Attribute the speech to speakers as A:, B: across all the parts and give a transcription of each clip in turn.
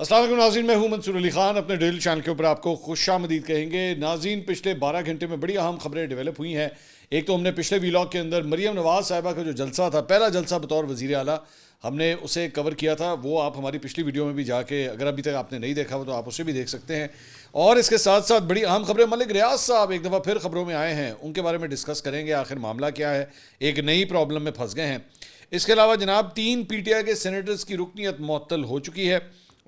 A: السلام علیکم ناظرین، میں ہوں منصور علی خان. اپنے ڈیلی چینل کے اوپر آپ کو خوش آمدید کہیں گے. ناظرین، پچھلے 12 گھنٹے میں بڑی اہم خبریں ڈیولپ ہوئی ہیں. ایک تو ہم نے پچھلے ویلاگ کے اندر مریم نواز صاحبہ کا جو جلسہ تھا، پہلا جلسہ بطور وزیر اعلیٰ، ہم نے اسے کور کیا تھا. وہ آپ ہماری پچھلی ویڈیو میں بھی جا کے، اگر ابھی تک آپ نے نہیں دیکھا ہو تو آپ اسے بھی دیکھ سکتے ہیں. اور اس کے ساتھ ساتھ بڑی اہم خبریں، ملک ریاض صاحب ایک دفعہ پھر خبروں میں آئے ہیں، ان کے بارے میں ڈسکس کریں گے آخر معاملہ کیا ہے. ایک نئی پرابلم میں پھنس گئے ہیں. اس کے علاوہ جناب 3 پی ٹی آئی کے سینیٹرز کی رکنیت معطل ہو چکی ہے.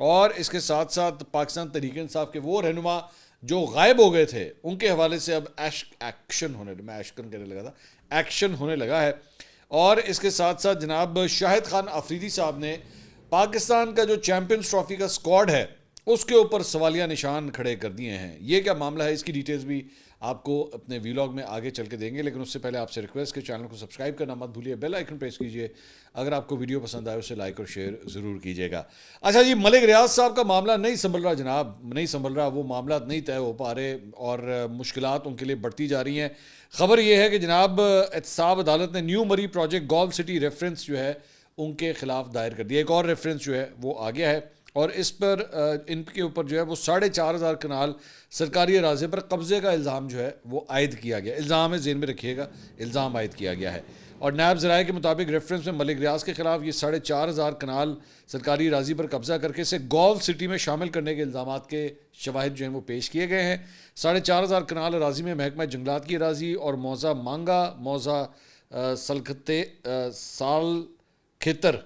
A: اور اس کے ساتھ ساتھ پاکستان تحریک انصاف کے وہ رہنما جو غائب ہو گئے تھے، ان کے حوالے سے اب ایکشن ہونے لگا ہے. اور اس کے ساتھ ساتھ جناب شاہد خان آفریدی صاحب نے پاکستان کا جو چیمپئنز ٹرافی کا اسکواڈ ہے اس کے اوپر سوالیہ نشان کھڑے کر دیے ہیں. یہ کیا معاملہ ہے، اس کی ڈیٹیلز بھی آپ کو اپنے ویلاگ میں آگے چل کے دیں گے. لیکن اس سے پہلے آپ سے ریکویسٹ کہ چینل کو سبسکرائب کرنا مت بھولیے، بیل آئیکن پریس کیجیے. اگر آپ کو ویڈیو پسند آئے اسے لائک اور شیئر ضرور کیجیے گا. اچھا جی، ملک ریاض صاحب کا معاملہ نہیں سنبھل رہا جناب، نہیں سنبھل رہا. وہ معاملات نہیں طے ہو پا رہے اور مشکلات ان کے لیے بڑھتی جا رہی ہیں. خبر یہ ہے کہ جناب احتساب عدالت نے نیو مری پروجیکٹ گولف سٹی ریفرنس جو ہے ان کے خلاف دائر کر دیا. ایک اور ریفرنس جو ہے وہ آ گیا ہے اور اس پر ان کے اوپر جو ہے وہ 4,500 کنال سرکاری اراضی پر قبضے کا الزام جو ہے وہ عائد کیا گیا. الزام ہے، ذہن میں رکھیے گا، الزام عائد کیا گیا ہے. اور نیب ذرائع کے مطابق ریفرنس میں ملک ریاض کے خلاف یہ 4,500 کنال سرکاری اراضی پر قبضہ کر کے اسے گولف سٹی میں شامل کرنے کے الزامات کے شواہد جو ہیں وہ پیش کیے گئے ہیں. 4,500 کنال اراضی میں محکمہ جنگلات کی اراضی اور موضع مانگا، موضع سلختے سال کھیتر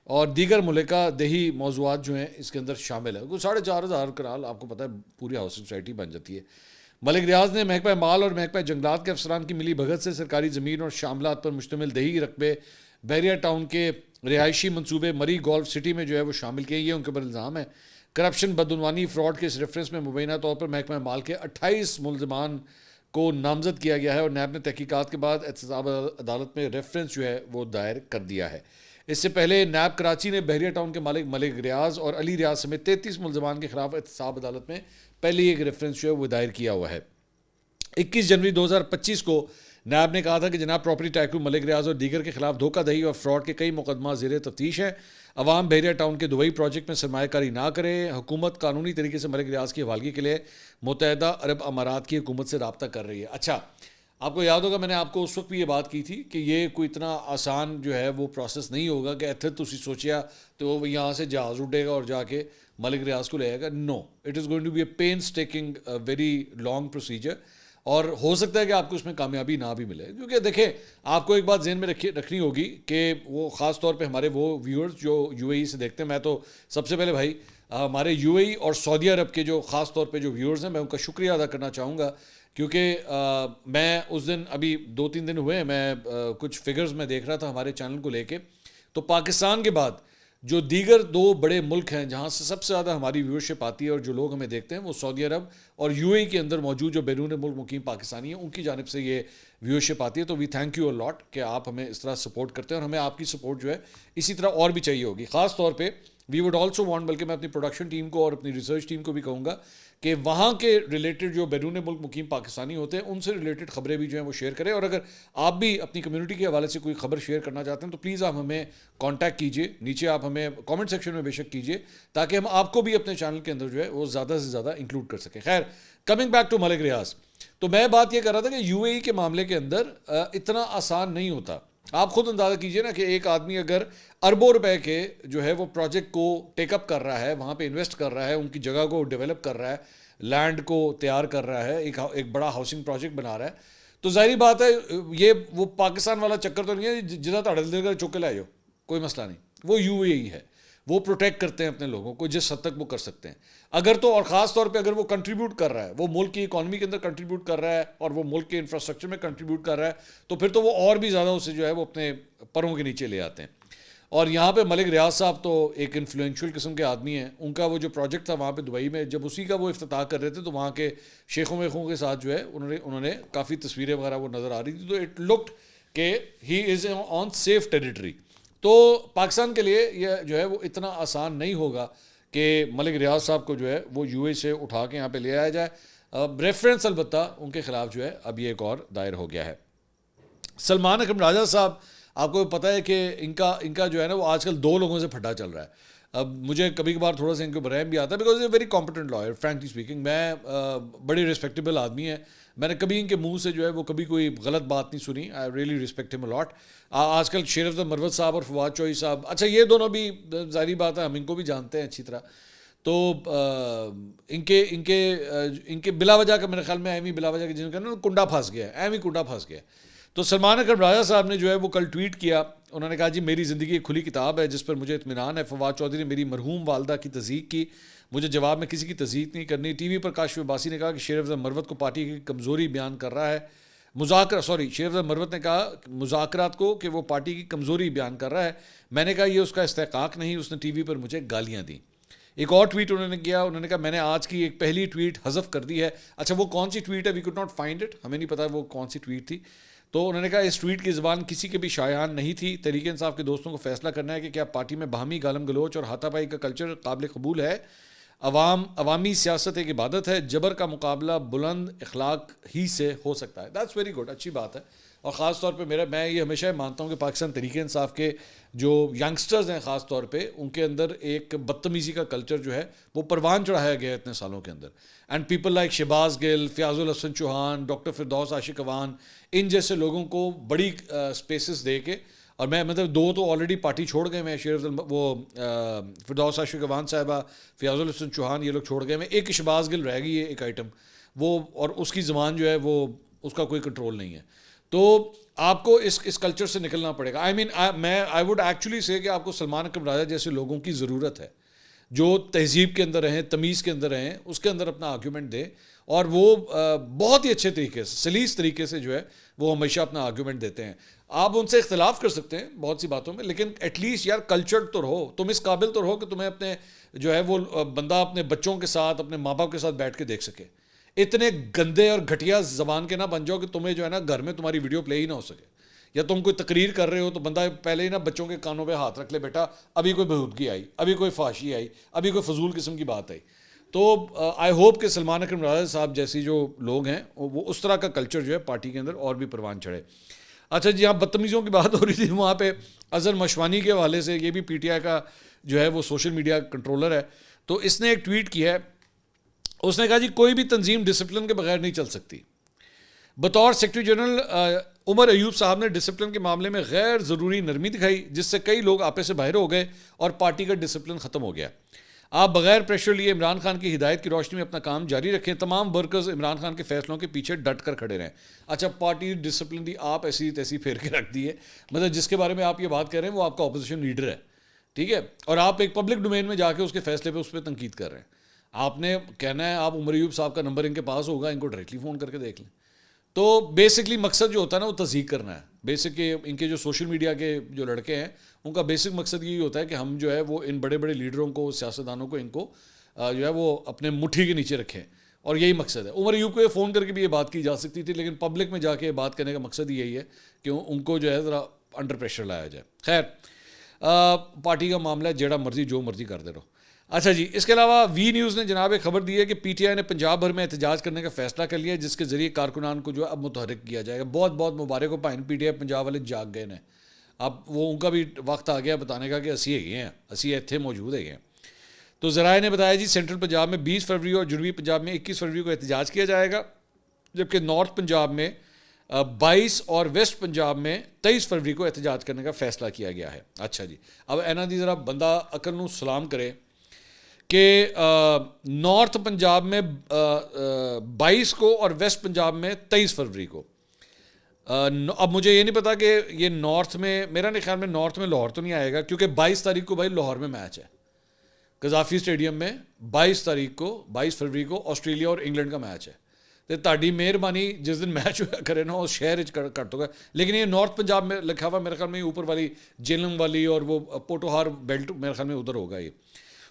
A: اور دیگر ملکہ دیہی موضوعات جو ہیں اس کے اندر شامل ہے. 4,500 کنال آپ کو پتہ ہے پوری ہاؤسنگ سوسائٹی بن جاتی ہے. ملک ریاض نے محکمہ مال اور محکمہ جنگلات کے افسران کی ملی بھگت سے سرکاری زمین اور شاملات پر مشتمل دیہی رقبے بحریہ ٹاؤن کے رہائشی منصوبے مری گولف سٹی میں جو ہے وہ شامل کیے. یہ ان کے اوپر الزام ہے. کرپشن، بدعنوانی، فراڈ کے اس ریفرنس میں مبینہ طور پر محکمہ مال کے 28 ملزمان کو نامزد کیا گیا ہے اور نیب نے تحقیقات کے بعد احتساب عدالت میں ریفرنس جو ہے وہ دائر کر دیا ہے. اس سے پہلے نیب کراچی نے بحریہ ٹاؤن کے مالک ملک ریاض اور علی ریاض سمیت 33 ملزمان کے خلاف احتساب عدالت میں پہلے ایک ریفرنس جو ہے وہ دائر کیا ہوا ہے. 21 جنوری 2025 کو نیب نے کہا تھا کہ جناب پراپرٹی ٹائکون ملک ریاض اور دیگر کے خلاف دھوکہ دہی اور فراڈ کے کئی مقدمات زیر تفتیش ہیں. عوام بحریہ ٹاؤن کے دبئی پروجیکٹ میں سرمایہ کاری نہ کرے. حکومت قانونی طریقے سے ملک ریاض کی حوالگی کے لیے متحدہ عرب امارات کی حکومت سے رابطہ کر رہی ہے. اچھا، آپ کو یاد ہوگا میں نے آپ کو اس وقت بھی یہ بات کی تھی کہ یہ کوئی اتنا آسان جو ہے وہ پروسیس نہیں ہوگا کہ ایتھر تسی سوچیا تو وہ یہاں سے جہاز اٹھے گا اور جا کے ملک ریاض کو لے آئے گا. No, it is going to be a painstaking very long procedure. اور ہو سکتا ہے کہ آپ کو اس میں کامیابی نہ بھی ملے. کیونکہ دیکھیں، آپ کو ایک بات ذہن میں رکھنی ہوگی کہ وہ خاص طور پہ ہمارے وہ ویورز جو یو اے ای سے دیکھتے ہیں. میں تو سب سے پہلے بھائی ہمارے یو اے ای اور سعودی عرب کے جو خاص طور پہ جو ویورز ہیں میں ان کا شکریہ ادا کرنا چاہوں گا. کیونکہ میں اس دن ابھی 2-3 دن ہوئے میں کچھ فگرز میں دیکھ رہا تھا ہمارے چینل کو لے کے. تو پاکستان کے بعد جو دیگر 2 بڑے ملک ہیں جہاں سے سب سے زیادہ ہماری ویورشپ آتی ہے اور جو لوگ ہمیں دیکھتے ہیں وہ سعودی عرب اور یو اے ای کے اندر موجود جو بیرون ملک مقیم پاکستانی ہیں ان کی جانب سے یہ ویورشپ آتی ہے. تو وی تھینک یو اے لاٹ کہ آپ ہمیں اس طرح سپورٹ کرتے ہیں اور ہمیں آپ کی سپورٹ جو ہے اسی طرح اور بھی چاہیے ہوگی. خاص طور پہ وی وڈ آلسو وانٹ، بلکہ میں اپنی پروڈکشن ٹیم کو اور اپنی ریسرچ ٹیم کو بھی کہوں گا کہ وہاں کے ریلیٹڈ جو بیرون ملک مقیم پاکستانی ہوتے ہیں ان سے ریلیٹڈ خبریں بھی جو ہیں وہ شیئر کریں. اور اگر آپ بھی اپنی کمیونٹی کے حوالے سے کوئی خبر شیئر کرنا چاہتے ہیں تو پلیز آپ ہمیں کانٹیکٹ کیجیے. نیچے آپ ہمیں کامنٹ سیکشن میں بے شک کیجیے تاکہ ہم آپ کو بھی اپنے چینل کے اندر جو ہے وہ زیادہ سے زیادہ انکلوڈ کر سکیں. خیر، کمنگ بیک ٹو ملک ریاض، تو میں بات یہ کر رہا تھا کہ یو اے ای کے معاملے کے اندر اتنا آسان نہیں ہوتا. آپ خود اندازہ کیجئے نا کہ ایک آدمی اگر اربوں روپے کے جو ہے وہ پروجیکٹ کو ٹیک اپ کر رہا ہے، وہاں پہ انویسٹ کر رہا ہے، ان کی جگہ کو ڈیولپ کر رہا ہے، لینڈ کو تیار کر رہا ہے، ایک بڑا ہاؤسنگ پروجیکٹ بنا رہا ہے، تو ظاہری بات ہے یہ وہ پاکستان والا چکر تو نہیں ہے جدھر تڑ دے کر چک کے لائے جاؤ، کوئی مسئلہ نہیں. وہ یو اے ای ہے، وہ پروٹیکٹ کرتے ہیں اپنے لوگوں کو جس حد تک وہ کر سکتے ہیں. اگر تو اور خاص طور پہ اگر وہ کنٹریبیوٹ کر رہا ہے، وہ ملک کی اکانومی کے اندر کنٹریبیوٹ کر رہا ہے اور وہ ملک کے انفراسٹرکچر میں کنٹریبیوٹ کر رہا ہے تو پھر تو وہ اور بھی زیادہ اسے جو ہے وہ اپنے پروں کے نیچے لے آتے ہیں. اور یہاں پہ ملک ریاض صاحب تو ایک انفلوئنشل قسم کے آدمی ہیں. ان کا وہ جو پروجیکٹ تھا وہاں پہ دبئی میں، جب اسی کا وہ افتتاح کر رہے تھے تو وہاں کے شیخوں ویخوں کے ساتھ جو ہے انہوں نے کافی تصویریں وغیرہ وہ نظر آ رہی تھی. تو اٹ لکڈ کہ ہی از آن سیف ٹیریٹری. تو پاکستان کے لیے یہ جو ہے وہ اتنا آسان نہیں ہوگا کہ ملک ریاض صاحب کو جو ہے وہ یو اے سے اٹھا کے یہاں پہ لے آیا جائے. ریفرنس البتہ ان کے خلاف جو ہے اب یہ ایک اور دائر ہو گیا ہے. سلمان اکرم راجہ صاحب آپ کو پتہ ہے کہ ان کا جو ہے نا وہ آج کل 2 لوگوں سے پھڈا چل رہا ہے. اب مجھے کبھی کبھار تھوڑا سا ان کے اوپر رحم بھی آتا ہے because a very competent lawyer frankly speaking. میں بڑی رسپیکٹیبل آدمی ہے, میں نے کبھی ان کے منہ سے جو ہے وہ کبھی کوئی غلط بات نہیں سنی. آئی ریئلی رسپیکٹ ہم اے لاٹ. آج کل شیر افضل مروت صاحب اور فواد چوہی صاحب, اچھا یہ دونوں بھی ظاہری بات ہے ہم ان کو بھی جانتے ہیں اچھی طرح, تو ان کے بلا وجہ کا میرے خیال میں ایویں بلا وجہ کے جن کا نا کنڈا پھنس گیا ہے, ایویں کنڈا پھنس گیا. تو سلمان اکرم راجہ صاحب نے جو ہے وہ کل ٹویٹ کیا, انہوں نے کہا جی میری زندگی ایک کھلی کتاب ہے جس پر مجھے اطمینان ہے. فواد چودھری نے میری مرحوم والدہ کی تصدیق کی, مجھے جواب میں کسی کی تصدیق نہیں کرنی. ٹی وی پر کاشف عباسی نے کہا کہ شیر افضل مروت کو پارٹی کی کمزوری بیان کر رہا ہے. شیر افضل مروت نے کہا مذاکرات کو کہ وہ پارٹی کی کمزوری بیان کر رہا ہے. میں نے کہا یہ اس کا استحقاق نہیں, اس نے ٹی وی پر مجھے گالیاں دیں. ایک اور ٹویٹ انہوں نے کیا, انہوں نے کہا میں نے آج کی ایک پہلی ٹویٹ حذف کر دی ہے. اچھا وہ کون سی ٹویٹ ہے, we could not find it, ہمیں نہیں پتا وہ کون سی ٹویٹ تھی. تو انہوں نے کہا اس ٹویٹ کی زبان کسی کے بھی شایان نہیں تھی. تحریک انصاف کے دوستوں کو فیصلہ کرنا ہے کہ کیا پارٹی میں باہمی گالم گلوچ اور ہاتھا پائی کا کلچر قابل قبول ہے. عوامی سیاست ایک عبادت ہے, جبر کا مقابلہ بلند اخلاق ہی سے ہو سکتا ہے. دیٹس ویری گڈ, اچھی بات ہے. اور خاص طور پہ میں یہ ہمیشہ مانتا ہوں کہ پاکستان تحریک انصاف کے جو ینگسٹرز ہیں خاص طور پہ ان کے اندر ایک بدتمیزی کا کلچر جو ہے وہ پروان چڑھایا گیا ہے اتنے سالوں کے اندر. And people like Shahbaz Gill, Fayyaz ul Hassan Chohan, doctor Firdous Ashiq Awan, ان جیسے لوگوں کو بڑی اسپیسز دے کے, اور میں مطلب 2 تو آلریڈی پارٹی چھوڑ گئے, میں شیر افضل وہ فردوس عاشق اعوان صاحبہ, فیاض الحسن چوہان, یہ لوگ چھوڑ گئے. میں ایک شہباز گل رہ گئی ہے ایک آئٹم وہ, اور اس کی زبان جو ہے وہ اس کا کوئی کنٹرول نہیں ہے. تو آپ کو اس کلچر سے نکلنا پڑے گا. آئی ووڈ ایکچولی سے کہ آپ کو سلمان اکرم راجہ جیسے لوگوں کی ضرورت ہے جو تہذیب کے اندر رہیں, تمیز کے اندر رہیں, اس کے اندر اپنا آرگیومنٹ دیں, اور وہ بہت ہی اچھے طریقے سے, سلیس طریقے سے جو ہے وہ ہمیشہ اپنا آرگیومنٹ دیتے ہیں. آپ ان سے اختلاف کر سکتے ہیں بہت سی باتوں میں, لیکن ایٹ لیسٹ یار کلچرڈ تو رہو, تم اس قابل تو رہو کہ تمہیں اپنے جو ہے وہ بندہ اپنے بچوں کے ساتھ, اپنے ماں باپ کے ساتھ بیٹھ کے دیکھ سکے. اتنے گندے اور گھٹیا زبان کے نہ بن جاؤ کہ تمہیں جو ہے نا گھر میں تمہاری ویڈیو پلے ہی نہ ہو سکے, یا تم کوئی تقریر کر رہے ہو تو بندہ پہلے ہی نا بچوں کے کانوں پہ ہاتھ رکھ لے, بیٹا ابھی کوئی بہودگی آئی, ابھی کوئی فحاشی آئی, ابھی کوئی فضول قسم کی بات آئی. تو آئی ہوپ کہ سلمان اکرم راجہ صاحب جیسی جو لوگ ہیں وہ اس طرح کا کلچر جو ہے پارٹی کے اندر اور بھی پروان چڑھے. اچھا جی, یہاں بدتمیزیوں کی بات ہو رہی تھی, وہاں پہ اظہر مشوانی کے حوالے سے, یہ بھی پی ٹی آئی کا جو ہے وہ سوشل میڈیا کنٹرولر ہے, تو اس نے ایک ٹویٹ کیا ہے. اس نے کہا جی کوئی بھی تنظیم ڈسپلن کے بغیر نہیں چل سکتی. بطور سیکرٹری جنرل عمر ایوب صاحب نے ڈسپلن کے معاملے میں غیر ضروری نرمی دکھائی, جس سے کئی لوگ آپے سے باہر ہو گئے اور پارٹی کا ڈسپلن ختم ہو گیا. آپ بغیر پریشر لیے عمران خان کی ہدایت کی روشنی میں اپنا کام جاری رکھیں. تمام ورکرز عمران خان کے فیصلوں کے پیچھے ڈٹ کر کھڑے رہیں. اچھا پارٹی ڈسپلن دی آپ ایسی تیسی پھیر کے رکھ دی ہے, مطلب جس کے بارے میں آپ یہ بات کر رہے ہیں وہ آپ کا اپوزیشن لیڈر ہے, ٹھیک ہے, اور آپ ایک پبلک ڈومین میں جا کے اس کے فیصلے پہ اس پہ تنقید کر رہے ہیں. آپ نے کہنا ہے آپ عمر ایوب صاحب کا نمبر ان کے پاس ہوگا, ان کو ڈائریکٹلی فون کر کے دیکھ لیں. تو بیسکلی مقصد جو ہوتا ہے نا وہ تصدیق کرنا ہے. بیسک ان کے جو سوشل میڈیا کے جو لڑکے ہیں ان کا بیسک مقصد یہی ہوتا ہے کہ ہم جو ہے وہ ان بڑے بڑے لیڈروں کو, سیاستدانوں کو, ان کو جو ہے وہ اپنے مٹھی کے نیچے رکھیں, اور یہی مقصد ہے. عمر ایوب کو یہ فون کر کے بھی یہ بات کی جا سکتی تھی, لیکن پبلک میں جا کے بات کرنے کا مقصد یہی ہے کہ ان کو جو ہے ذرا انڈر پریشر لایا جائے. خیر پارٹی کا معاملہ ہے, جیڑا مرضی جو مرضی کر دے رہو. اچھا جی, اس کے علاوہ وی نیوز نے جناب ایک خبر دی ہے کہ پی ٹی آئی نے پنجاب بھر میں احتجاج کرنے کا فیصلہ کر لیا ہے, جس کے ذریعے کارکنان کو جو ہے اب متحرک کیا جائے گا. بہت بہت مبارک ہو بھائی, پی ٹی آئی پنجاب والے جاگ گئے ہیں. اب وہ ان کا بھی وقت آ گیا بتانے کا کہ اسی ہے ہیں, اسی اتنے موجود ہیں. تو ذرائع نے بتایا جی سینٹرل پنجاب میں 20 فروری اور جنوبی پنجاب میں 21 فروری کو احتجاج کیا جائے گا, جبکہ نارتھ پنجاب میں 22 اور ویسٹ پنجاب میں 23 فروری کو احتجاج کرنے کا فیصلہ کیا گیا ہے. اچھا جی, اب اینا دی ذرا بندہ عقل نو سلام کرے کہ نارتھ پنجاب میں 22 کو اور ویسٹ پنجاب میں 23 فروری کو. اب مجھے یہ نہیں پتا کہ یہ نارتھ میں, میرا نہیں خیال میں نارتھ میں لاہور تو نہیں آئے گا, کیونکہ 22 تاریخ کو بھائی لاہور میں میچ ہے قذافی اسٹیڈیم میں. 22 تاریخ کو 22 فروری کو آسٹریلیا اور انگلینڈ کا میچ ہے. تو تاری مہربانی جس دن میچ ہوا کرے نا اس شہر کٹ ہوگا. لیکن یہ نارتھ پنجاب میں لکھا ہوا میرے خیال میں اوپر والی جیلم والی اور وہ پوٹوہار بیلٹ میرے خیال میں ادھر ہوگا یہ.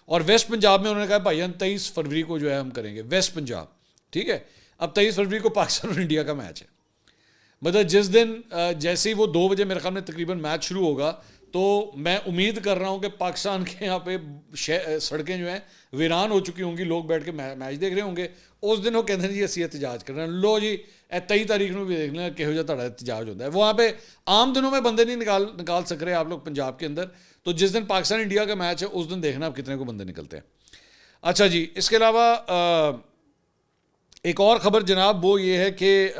A: اور ویسٹ پنجاب میں انہوں نے کہا بھائی 23 فروری کو جو ہے ہم کریں گے ویسٹ پنجاب, ٹھیک ہے. اب 23 فروری کو پاکستان اور انڈیا کا میچ ہے, مطلب جس دن جیسے ہی وہ 2 بجے میرے خیال میں تقریباً میچ شروع ہوگا تو میں امید کر رہا ہوں کہ پاکستان کے یہاں پہ سڑکیں جو ہیں ویران ہو چکی ہوں گی, لوگ بیٹھ کے میچ دیکھ رہے ہوں گے. اس دن وہ کہتے ہیں جی اسی احتجاج کر رہے ہیں, لو جی 23 تاریخ میں بھی دیکھ لیں کہو جا تھوڑا احتجاج ہوتا ہے. وہاں پہ عام دنوں میں بندے نہیں نکال سک رہے آپ لوگ پنجاب کے اندر, تو جس دن پاکستان انڈیا کا میچ ہے اس دن دیکھنا آپ کتنے کو بندے نکلتے ہیں. اچھا جی, اس کے علاوہ ایک اور خبر جناب وہ یہ ہے کہ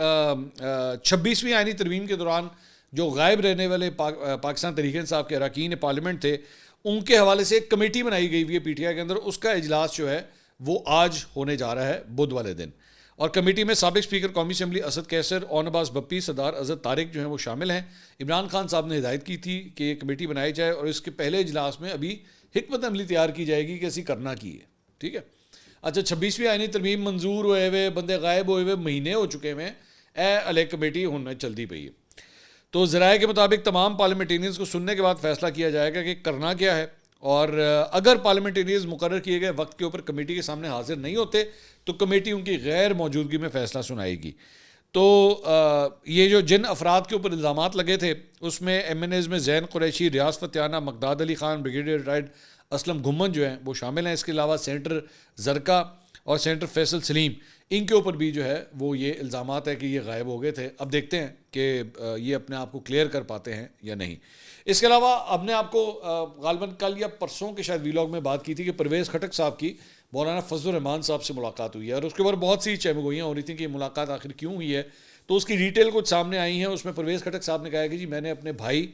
A: 26ویں آئینی ترمیم کے دوران جو غائب رہنے والے پاکستان تحریک انصاف کے اراکین پارلیمنٹ تھے, ان کے حوالے سے ایک کمیٹی بنائی گئی ہوئی ہے پی ٹی آئی کے اندر. اس کا اجلاس جو ہے وہ آج ہونے جا رہا ہے بدھ والے دن, اور کمیٹی میں سابق اسپیکر قومی اسمبلی اسد کیسر, اون عباس بپی, سردار اظہر طارق جو ہیں وہ شامل ہیں. عمران خان صاحب نے ہدایت کی تھی کہ یہ کمیٹی بنائی جائے, اور اس کے پہلے اجلاس میں ابھی حکمت عملی تیار کی جائے گی کہ اسی کرنا کی ہے. ٹھیک ہے. اچھا, 26ویں آئینی ترمیم منظور ہوئے ہوئے, بندے غائب ہوئے ہوئے مہینے ہو چکے ہیں, علیہ کمیٹی ہونے چلتی پئی ہے. تو ذرائع کے مطابق تمام پارلیمنٹینئرز کو سننے کے بعد فیصلہ کیا جائے گا کہ کرنا کیا ہے, اور اگر پارلیمنٹینئرز مقرر کیے گئے وقت کے اوپر کمیٹی کے سامنے حاضر نہیں ہوتے تو کمیٹی ان کی غیر موجودگی میں فیصلہ سنائے گی. تو یہ جو جن افراد کے اوپر الزامات لگے تھے اس میں ایم این ایز میں زین قریشی, ریاض فتیانہ, مقداد علی خان, بریگیڈیئر ریٹائرڈ اسلم گھمن جو ہیں وہ شامل ہیں. اس کے علاوہ سینیٹر زرکا اور سینیٹر فیصل سلیم, ان کے اوپر بھی جو ہے وہ یہ الزامات ہے کہ یہ غائب ہو گئے تھے. اب دیکھتے ہیں کہ یہ اپنے آپ کو کلیئر کر پاتے ہیں یا نہیں. اس کے علاوہ اب نے آپ کو غالباً کل یا پرسوں کے شاید ویلاگ میں بات کی تھی کہ پرویز خٹک صاحب کی مولانا فضل الرحمان صاحب سے ملاقات ہوئی ہے, اور اس کے اوپر بہت سی چہمگوئیاں ہو رہی تھیں کہ یہ ملاقات آخر کیوں ہوئی ہے. تو اس کی ڈیٹیل کچھ سامنے آئی ہیں. اس میں پرویز خٹک صاحب نے کہا ہے کہ جی میں نے اپنے بھائی,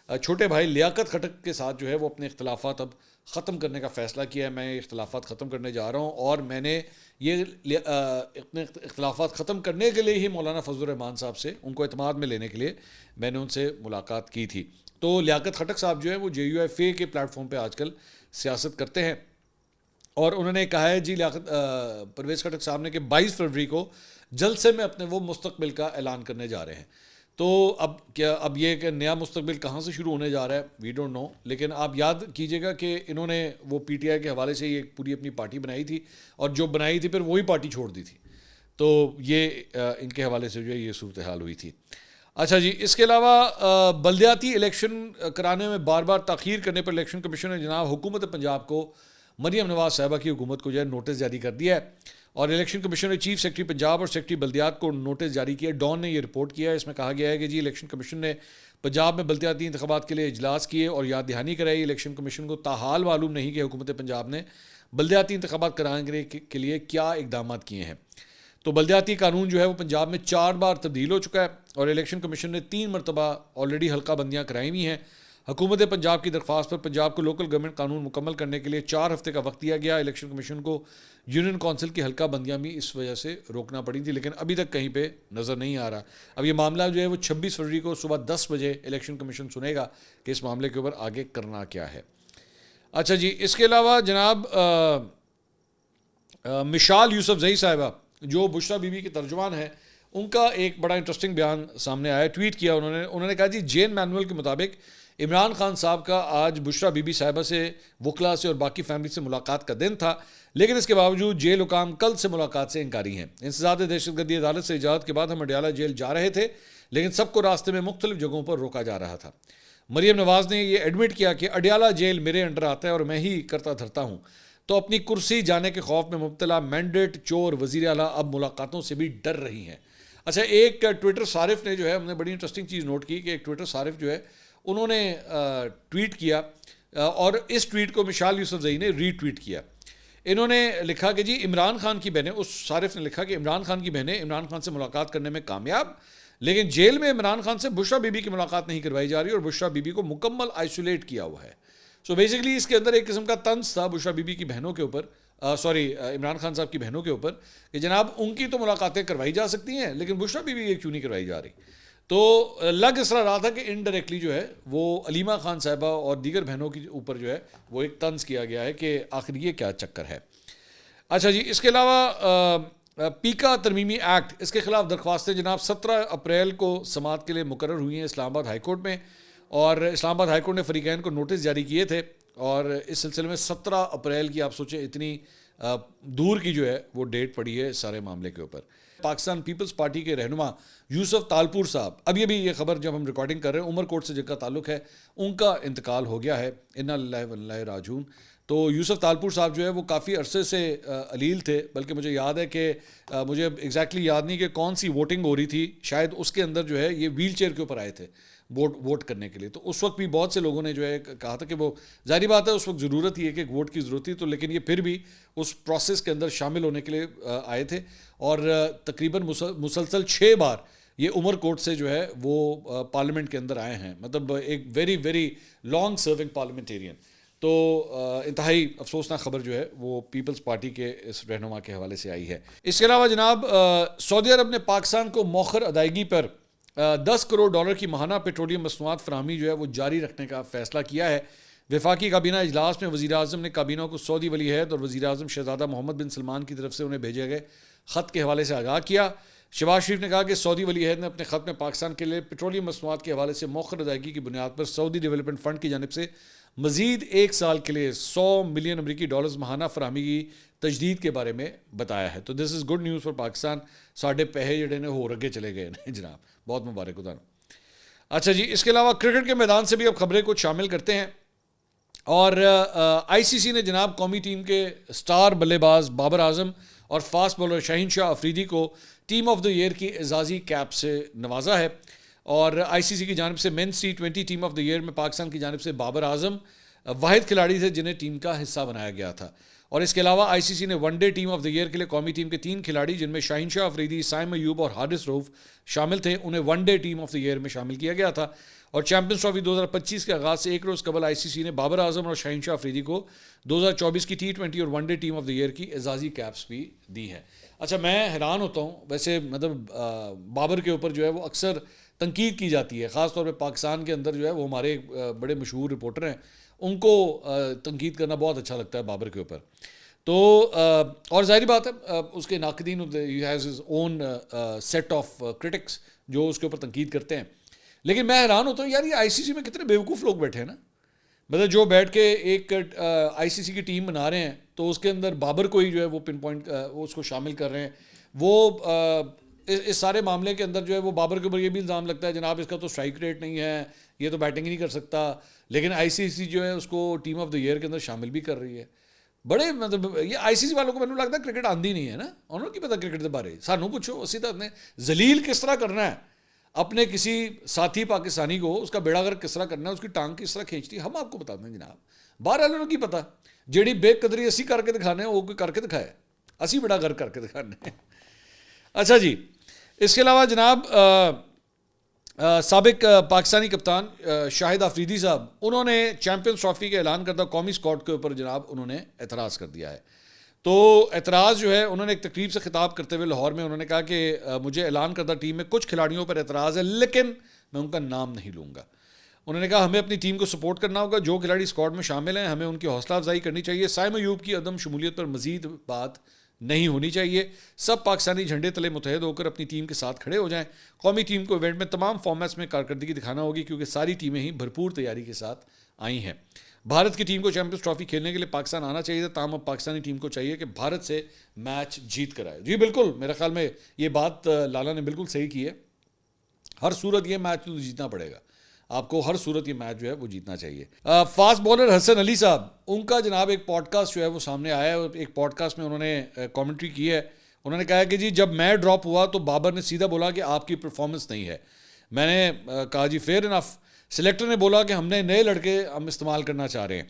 A: چھوٹے بھائی لیاقت خٹک کے ساتھ جو ہے وہ اپنے اختلافات اب ختم کرنے کا فیصلہ کیا ہے. میں اختلافات ختم کرنے جا رہا ہوں, اور میں نے یہ اپنے اختلافات ختم کرنے کے لیے ہی مولانا فضل الرحمان صاحب سے, ان کو اعتماد میں لینے کے لیے میں نے ان سے ملاقات کی تھی. تو لیاقت خٹک صاحب جو ہے وہ جے یو ایف اے کے پلیٹ فارم پہ آج کل سیاست کرتے ہیں, اور انہوں نے کہا ہے جی پرویز خٹک صاحب نے کہ 22 فروری کو جلسے میں اپنے وہ مستقبل کا اعلان کرنے جا رہے ہیں. تو اب یہ کہ نیا مستقبل کہاں سے شروع ہونے جا رہا ہے وی ڈونٹ نو, لیکن آپ یاد کیجئے گا کہ انہوں نے وہ پی ٹی آئی کے حوالے سے یہ پوری اپنی پارٹی بنائی تھی, اور جو بنائی تھی پھر وہی پارٹی چھوڑ دی تھی. تو یہ ان کے حوالے سے جو ہے یہ صورتحال ہوئی تھی. اچھا جی, اس کے علاوہ بلدیاتی الیکشن کرانے میں بار بار تاخیر کرنے پر الیکشن کمیشن نے جناب حکومت پنجاب کو مریم نواز صاحبہ کی حکومت کو جو ہے نوٹس جاری کر دیا ہے, اور الیکشن کمیشن نے چیف سیکرٹری پنجاب اور سیکرٹری بلدیات کو نوٹس جاری کیا. ڈان نے یہ رپورٹ کیا ہے, اس میں کہا گیا ہے کہ جی الیکشن کمیشن نے پنجاب میں بلدیاتی انتخابات کے لیے اجلاس کیے اور یاد دہانی کرائی. الیکشن کمیشن کو تاحال معلوم نہیں کہ حکومت پنجاب نے بلدیاتی انتخابات کرانے کے لیے کیا اقدامات کیے ہیں. تو بلدیاتی قانون جو ہے وہ پنجاب میں 4 بار تبدیل ہو چکا ہے, اور الیکشن کمیشن نے 3 مرتبہ آلریڈی حلقہ بندیاں کرائی ہوئی ہیں. حکومت پنجاب کی درخواست پر پنجاب کو لوکل گورنمنٹ قانون مکمل کرنے کے لیے 4 ہفتے کا وقت دیا گیا. الیکشن کمیشن کو یونین کونسل کی حلقہ بندیاں بھی اس وجہ سے روکنا پڑی تھی, لیکن ابھی تک کہیں پہ نظر نہیں آ رہا. اب یہ معاملہ جو ہے وہ 26 فروری کو صبح 10 بجے الیکشن کمیشن سنے گا کہ اس معاملے کے اوپر آگے کرنا کیا ہے. اچھا جی, اس کے علاوہ جناب مشال یوسف زئی صاحبہ جو بشرا بی بی کی ترجمان ہے, ان کا ایک بڑا انٹرسٹنگ بیان سامنے آیا. ٹویٹ کیا انہوں نے کہا جی جین مینول کے مطابق عمران خان صاحب کا آج بشرا بی بی صاحبہ سے, وکلا سے اور باقی فیملی سے ملاقات کا دن تھا, لیکن اس کے باوجود جیل حکام کل سے ملاقات سے انکاری ہیں. انسداد دہشت گردی عدالت سے اجازت کے بعد ہم اڈیالہ جیل جا رہے تھے, لیکن سب کو راستے میں مختلف جگہوں پر روکا جا رہا تھا. مریم نواز نے یہ ایڈمٹ کیا کہ اڈیالہ جیل میرے انڈر آتا ہے اور میں ہی کرتا دھرتا ہوں, تو اپنی کرسی جانے کے خوف میں مبتلا مینڈیٹ چور وزیر اعلیٰ اب ملاقاتوں سے بھی ڈر رہی ہیں. اچھا, ایک ٹویٹر صارف نے جو ہے, ہم نے بڑی انٹرسٹنگ چیز نوٹ کی کہ ایک ٹویٹر صارف جو ہے انہوں نے ٹویٹ کیا, اور اس ٹویٹ کو مشال یوسف زئی نے ری ٹویٹ کیا. انہوں نے لکھا کہ جی عمران خان کی بہنیں, اس صارف نے لکھا کہ عمران خان کی بہنیں عمران خان سے ملاقات کرنے میں کامیاب, لیکن جیل میں عمران خان سے بشرا بی بی کی ملاقات نہیں کروائی جا رہی اور بشرا بی بی کو مکمل آئسولیٹ کیا ہوا ہے. سو بیسیکلی اس کے اندر ایک قسم کا طنز تھا بشرا بی بی کی بہنوں کے اوپر, عمران خان صاحب کی بہنوں کے اوپر, کہ جناب ان کی تو ملاقاتیں کروائی جا سکتی ہیں لیکن بشرا بی بی کیوں نہیں کروائی جا رہی. تو لگ اس طرح رہا تھا کہ انڈائریکٹلی جو ہے وہ علیمہ خان صاحبہ اور دیگر بہنوں کے اوپر جو ہے وہ ایک طنز کیا گیا ہے کہ آخر یہ کیا چکر ہے. اچھا جی, اس کے علاوہ پیکا ترمیمی ایکٹ, اس کے خلاف درخواستیں جناب 17 اپریل کو سماعت کے لیے مقرر ہوئی ہیں اسلام آباد ہائی کورٹ میں, اور اسلام آباد ہائی کورٹ نے فریقین کو نوٹس جاری کیے تھے, اور اس سلسلے میں 17 اپریل کی آپ سوچیں اتنی دور کی جو ہے وہ ڈیٹ پڑی ہے اس سارے معاملے کے اوپر. پاکستان پیپلز پارٹی کے رہنما یوسف تالپور صاحب, ابھی یہ خبر جب ہم ریکارڈنگ کر رہے ہیں, عمر کوٹ سے جن کا تعلق ہے ان کا انتقال ہو گیا ہے, انا للہ و انا الیہ راجعون. تو یوسف تالپور صاحب جو ہے وہ کافی عرصے سے علیل تھے, بلکہ مجھے یاد ہے کہ مجھے ایگزیکٹلی یاد نہیں کہ کون سی ووٹنگ ہو رہی تھی, شاید اس کے اندر جو ہے یہ ویل چیئر کے اوپر آئے تھے ووٹ کرنے کے لیے. تو اس وقت بھی بہت سے لوگوں نے جو ہے کہا تھا کہ وہ ظاہری بات ہے اس وقت ضرورت ہی ہے کہ ایک ووٹ کی ضرورت تھی, تو لیکن یہ پھر بھی اس پروسیس کے اندر شامل ہونے کے لیے آئے تھے, اور تقریباً مسلسل 6 بار یہ عمر کوٹ سے جو ہے وہ پارلیمنٹ کے اندر آئے ہیں, مطلب ایک very very long serving parliamentarian. تو انتہائی افسوسناک خبر جو ہے وہ پیپلز پارٹی کے اس رہنما کے حوالے سے آئی ہے. اس کے علاوہ جناب سعودی عرب نے پاکستان کو مؤخر ادائیگی پر $10 کروڑ کی ماہانہ پیٹرولیم مصنوعات فراہمی جو ہے وہ جاری رکھنے کا فیصلہ کیا ہے. وفاقی کابینہ اجلاس میں وزیر اعظم نے کابینہ کو سعودی ولی عہد اور وزیر اعظم شہزادہ محمد بن سلمان کی طرف سے انہیں بھیجے گئے خط کے حوالے سے آگاہ کیا. شہباز شریف نے کہا کہ سعودی ولی عہد نے اپنے خط میں پاکستان کے لیے پیٹرولیم مصنوعات کے حوالے سے مؤخر ادائیگی کی بنیاد پر سعودی ڈیولپمنٹ فنڈ کی جانب سے مزید 1 سال کے لیے $100 ملین ماہانہ فراہمی کی تجدید کے بارے میں بتایا ہے. تو this is good news for Pakistan. ساڈے پیسے جڑے نے ہو رگے چلے گئے ہیں جناب, بہت مبارک ہو. اچھا جی, اس کے علاوہ کرکٹ کے میدان سے بھی اب خبریں کچھ شامل کرتے ہیں, اور آئی سی سی نے جناب قومی ٹیم کے سٹار بلے باز بابر اعظم اور فاسٹ بولر شاہین شاہ افریدی کو ٹیم آف دا ایئر کی اعزازی کیپ سے نوازا ہے. اور آئی سی سی کی جانب سے men's T20 team of the year میں پاکستان کی جانب سے بابر اعظم واحد کھلاڑی تھے جنہیں ٹیم کا حصہ بنایا گیا تھا. اور اس کے علاوہ آئی سی سی نے one day team of the year کے لیے قومی ٹیم کے 3 کھلاڑی جن میں شاہین شاہ افریدی, سائم ایوب اور حارث رؤف شامل تھے, انہیں one day team of the year میں شامل کیا گیا تھا. اور چیمپئنز ٹرافی 2025 کے آغاز سے 1 روز قبل آئی سی سی نے بابر اعظم اور شاہین شاہ افریدی کو 2024 کی T20 اور one day team of the year کی اعزازی کیپس بھی دی ہیں. اچھا, میں حیران ہوتا ہوں ویسے, مطلب بابر کے اوپر جو ہے وہ اکثر تنقید کی جاتی ہے, خاص طور پہ پاکستان کے اندر جو ہے وہ ہمارے بڑے مشہور رپورٹر ہیں, ان کو تنقید کرنا بہت اچھا لگتا ہے بابر کے اوپر. تو اور ظاہری بات ہے اس کے ناقدین, he has his own set of critics جو اس کے اوپر تنقید کرتے ہیں. لیکن میں حیران ہوتا ہوں یار, یہ آئی سی سی میں کتنے بیوقوف لوگ بیٹھے ہیں نا, مطلب جو بیٹھ کے ایک آئی سی سی کی ٹیم بنا رہے ہیں تو اس کے اندر بابر کو ہی جو ہے وہ پن پوائنٹ اس کو شامل کر رہے ہیں. وہ اس سارے معاملے کے اندر جو ہے وہ بابر کے اوپر یہ بھی الزام لگتا ہے جناب اس کا تو اسٹرائک ریٹ نہیں ہے, یہ تو بیٹنگ ہی نہیں کر سکتا, لیکن آئی سی سی جو ہے اس کو ٹیم آف دا ایئر کے اندر شامل بھی کر رہی ہے. بڑے مطلب یہ آئی سی سی والوں کو مجھے لگتا ہے کرکٹ آندھی نہیں ہے نا, انہوں کی پتا کرکٹ کے بارے سانوں پوچھو, اسی طرح نے ذلیل کس طرح کرنا ہے اپنے کسی ساتھی پاکستانی کو, اس کا بیڑا غرق کس طرح کرنا ہے, اس کی ٹانگ کس طرح کھینچتی ہے, ہم آپ کو بتا دیں جناب. باہر والوں کی پتا جیڑی بے قدری اسی کر کے دکھانے ہیں وہ کوئی کر کے دکھائے, اسی بیڑا غرق کر کے دکھانے. اچھا جی, اس کے علاوہ جناب سابق پاکستانی کپتان شاہد آفریدی صاحب, انہوں نے چیمپئنز ٹرافی کے اعلان کردہ قومی اسکواڈ کے اوپر جناب انہوں نے اعتراض کر دیا ہے. تو اعتراض جو ہے انہوں نے ایک تقریب سے خطاب کرتے ہوئے لاہور میں انہوں نے کہا کہ مجھے اعلان کردہ ٹیم میں کچھ کھلاڑیوں پر اعتراض ہے لیکن میں ان کا نام نہیں لوں گا. انہوں نے کہا ہمیں اپنی ٹیم کو سپورٹ کرنا ہوگا, جو کھلاڑی اسکواڈ میں شامل ہیں ہمیں ان کی حوصلہ افزائی کرنی چاہیے, سائم ایوب کی عدم شمولیت پر مزید بات نہیں ہونی چاہیے, سب پاکستانی جھنڈے تلے متحد ہو کر اپنی ٹیم کے ساتھ کھڑے ہو جائیں. قومی ٹیم کو ایونٹ میں تمام فارمیٹس میں کارکردگی دکھانا ہوگی کیونکہ ساری ٹیمیں ہی بھرپور تیاری کے ساتھ آئی ہیں. بھارت کی ٹیم کو چیمپئنز ٹرافی کھیلنے کے لیے پاکستان آنا چاہیے تھا, تاہم اب پاکستانی ٹیم کو چاہیے کہ بھارت سے میچ جیت کر آئے. جی بالکل, میرے خیال میں یہ بات لالا نے بالکل صحیح کی ہے. ہر صورت یہ میچ تو جیتنا پڑے گا آپ کو, ہر صورت یہ میچ جو ہے وہ جیتنا چاہیے. فاسٹ بولر حسن علی صاحب, ان کا جناب ایک پوڈ کاسٹ جو ہے وہ سامنے آیا ہے, ایک پوڈ کاسٹ میں انہوں نے کامنٹری کی ہے. انہوں نے کہا کہ جی جب میں ڈراپ ہوا تو بابر نے سیدھا بولا کہ آپ کی پرفارمنس نہیں ہے. میں نے کہا جی فیئر انف. سلیکٹر نے بولا کہ ہم نے نئے لڑکے ہم استعمال کرنا چاہ رہے ہیں.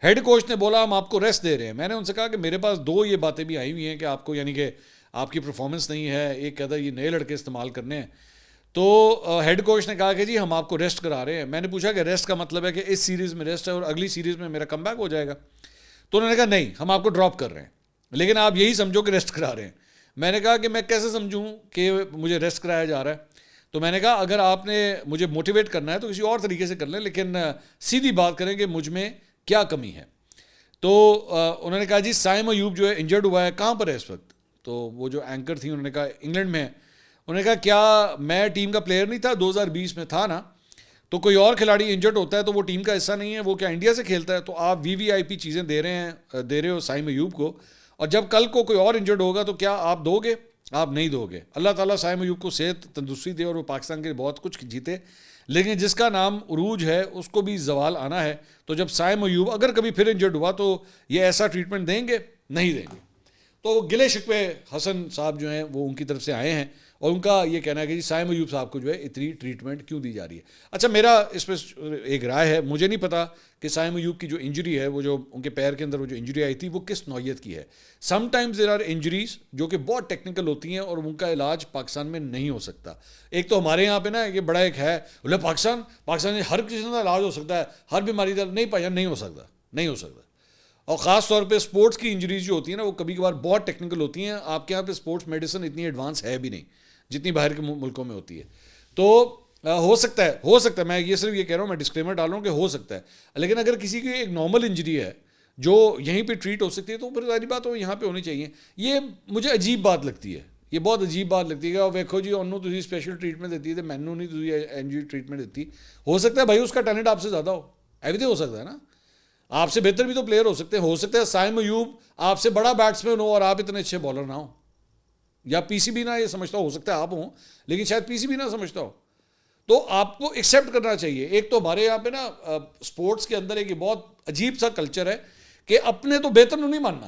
A: ہیڈ کوچ نے بولا ہم آپ کو ریسٹ دے رہے ہیں. میں نے ان سے کہا کہ میرے پاس 2 یہ باتیں بھی آئی ہوئی ہیں کہ آپ کو یعنی کہ آپ کی پرفارمنس نہیں ہے, ایک کہتا ہے یہ نئے لڑکے استعمال کرنے ہیں. تو ہیڈ کوچ نے کہا کہ جی ہم آپ کو ریسٹ کرا رہے ہیں. میں نے پوچھا کہ ریسٹ کا مطلب ہے کہ اس سیریز میں ریسٹ ہے اور اگلی سیریز میں میرا کم بیک ہو جائے گا. تو انہوں نے کہا نہیں, ہم آپ کو ڈراپ کر رہے ہیں لیکن آپ یہی سمجھو کہ ریسٹ کرا رہے ہیں. میں نے کہا کہ میں کیسے سمجھوں کہ مجھے ریسٹ کرایا جا رہا ہے. تو میں نے کہا اگر آپ نے مجھے موٹیویٹ کرنا ہے تو کسی اور طریقے سے کر لیں, لیکن سیدھی بات کریں کہ مجھ میں کیا کمی ہے. تو انہوں نے کہا جی سائم ایوب جو ہے انجرڈ ہوا ہے, کہاں پر ہے اس وقت؟ تو وہ جو اینکر تھی انہوں نے کہا انگلینڈ میں ہے. انہوں نے کہا کیا میں ٹیم کا پلیئر نہیں تھا 2020 میں تھا نا, تو کوئی اور کھلاڑی انجرڈ ہوتا ہے تو وہ ٹیم کا حصہ نہیں ہے, وہ کیا انڈیا سے کھیلتا ہے؟ تو آپ وی آئی پی چیزیں دے رہے ہو سائم ایوب کو, اور جب کل کو کوئی اور انجرڈ ہوگا تو کیا آپ دو گے؟ آپ نہیں دو گے. اللہ تعالیٰ سائم ایوب کو صحت تندرستی دے اور وہ پاکستان کے بہت کچھ جیتے, لیکن جس کا نام عروج ہے اس کو بھی زوال آنا ہے. تو جب سائم ایوب اگر کبھی پھر انجرڈ ہوا تو یہ ایسا ٹریٹمنٹ دیں گے؟ نہیں دیں گے. تو گلے شکوے حسن صاحب جو ہیں وہ ان کی طرف سے آئے ہیں, اور ان کا یہ کہنا ہے کہ جی سائم ایوب صاحب کو جو ہے اتنی ٹریٹمنٹ کیوں دی جا رہی ہے. اچھا میرا اس پہ ایک رائے ہے, مجھے نہیں پتا کہ سائم ایوب کی جو انجری ہے, وہ جو ان کے پیر کے اندر وہ جو انجری آئی تھی وہ کس نوعیت کی ہے. Sometimes there are injuries جو کہ بہت ٹیکنیکل ہوتی ہیں اور ان کا علاج پاکستان میں نہیں ہو سکتا. ایک تو ہمارے یہاں پہ نا یہ بڑا ایک ہے بولے پاکستان میں ہر کسی کا علاج ہو سکتا ہے, ہر بیماری کا نہیں پایا, نہیں ہو سکتا, نہیں ہو سکتا. اور خاص طور پہ اسپورٹس کی انجریز جو ہوتی ہیں نا وہ کبھی کبھار بہت ٹیکنیکل ہوتی ہیں. آپ کے یہاں پہ اسپورٹس میڈیسن اتنی ایڈوانس ہے بھی نہیں جتنی باہر کے ملکوں میں ہوتی ہے. تو ہو سکتا ہے, میں یہ صرف یہ کہہ رہا ہوں, میں ڈسکلیمر ڈال رہا ہوں کہ ہو سکتا ہے, لیکن اگر کسی کی ایک نارمل انجری ہے جو یہیں پہ ٹریٹ ہو سکتی ہے تو پھر ظاہری بات ہو یہاں پہ ہونی چاہیے. یہ مجھے عجیب بات لگتی ہے, یہ بہت عجیب بات لگتی ہے. اور دیکھو جی انہوں تھی اسپیشل ٹریٹمنٹ دیتی ہے تو مینو نہیں تھی انجری ٹریٹمنٹ دیتی. ہو سکتا ہے بھائی اس کا ٹیلنٹ آپ سے زیادہ ہو, ایوری ہو سکتا ہے نا, آپ سے بہتر بھی تو پلیئر ہو سکتے ہیں. ہو سکتا ہے سائم ایوب آپ سے بڑا بیٹسمین ہو اور آپ اتنے اچھے بالر نہ ہو, یا پی سی بی نہ یہ سمجھتا ہو سکتا ہے آپ ہوں, لیکن شاید پی سی بی نہ سمجھتا ہو. تو آپ کو ایکسیپٹ کرنا چاہیے. ایک تو ہمارے یہاں پہ نا اسپورٹس کے اندر ایک بہت عجیب سا کلچر ہے کہ اپنے تو بہتر نہیں ماننا,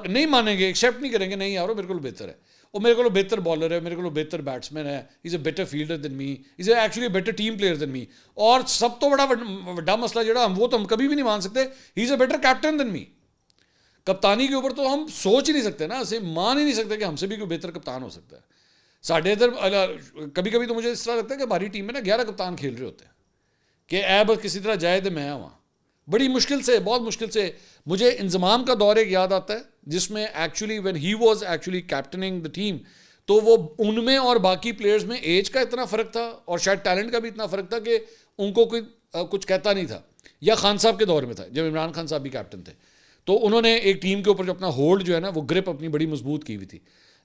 A: نہیں مانیں گے, ایکسیپٹ نہیں کریں گے, نہیں یارو میرے کو بہتر ہے, اور میرے کو بہتر بالر ہے, میرے کو بہتر بیٹسمین ہے, is a better fielder than me, is a actually better team player than me. اور سب تو بڑا مسئلہ جڑا وہ تو ہم کبھی بھی نہیں مان سکتے, ہی از اے بیٹر کیپٹن دین می. کپتانی کے اوپر تو ہم سوچ ہی نہیں سکتے نا, اسے مان ہی نہیں سکتے کہ ہم سے بھی کوئی بہتر کپتان ہو سکتا ہے. ساڈے ادھر کبھی کبھی تو مجھے اس طرح لگتا ہے کہ ہماری ٹیم میں نا 11 کپتان کھیل رہے ہوتے ہیں کہ اے بس کسی طرح جائے تو میں وہاں. بڑی مشکل سے, بہت مشکل سے. مجھے انضمام کا دور ایک یاد آتا ہے جس میں actually when he was actually captaining the team, تو وہ ان میں اور باقی پلیئرز میں ایج کا اتنا فرق تھا اور شاید ٹیلنٹ کا بھی اتنا فرق تھا کہ ان کو کوئی کچھ کہتا نہیں تھا. یا خان صاحب کے دور میں تھا جب عمران خان صاحب بھی کیپٹن تھے, تو انہوں نے ایک ٹیم کے اوپر جو اپنا ہولڈ جو ہے نا وہ گرپ اپنی بڑی مضبوط کی ہوئی تھی.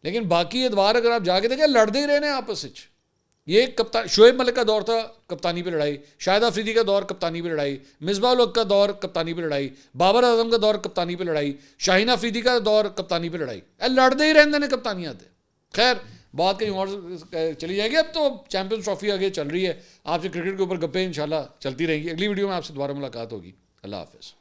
A: لیکن باقی ادوار اگر آپ جا کے دیکھیں لڑتے ہی رہنے آپس میں. یہ کپتان شعیب ملک کا دور تھا کپتانی پہ لڑائی, شاہد آفریدی کا دور کپتانی پہ لڑائی, مصباح الحق کا دور کپتانی پہ لڑائی, بابر اعظم کا دور کپتانی پہ لڑائی, شاہین آفریدی کا دور کپتانی پہ لڑائی. لڑتے ہی رہتے ہیں کپتانیاں آتے. خیر بات کہیں اور چلی جائے گی. اب تو چیمپئنز ٹرافی آگے چل رہی ہے, آپ سے کرکٹ کے اوپر گپیں انشاءاللہ چلتی رہیں گی. اگلی ویڈیو میں آپ سے دوبارہ ملاقات ہوگی. اللہ حافظ.